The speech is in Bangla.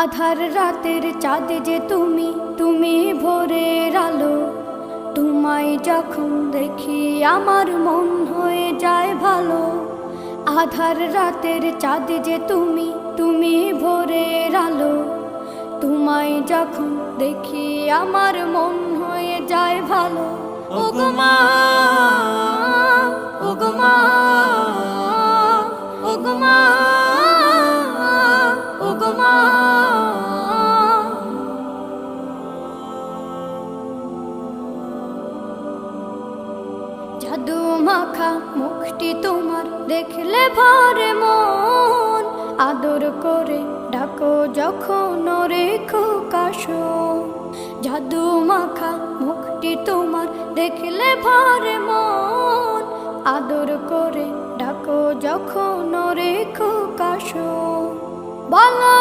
আধার রাতের চাঁদ যে তুমি, তুমি ভোরের আলো। তোমায় যখন দেখি আমার মন হয়ে যায় ভালো। আধার রাতের চাঁদ যে তুমি, তুমি ভোরের আলো। তোমায় যখন দেখি আমার মন হয়ে যায় ভালো। ওগো মা, ওগো মা, ওগো মা, ওগো মা। জাদু মাখা মুখটি তোমার দেখলে ভরে মন। আদর করে ডাকো যখন রেখো কাশো। জাদু মাখা মুখটি তোমার দেখলে ভরে মন। আদর করে ডাকো যখন রেখো কাশো। বলো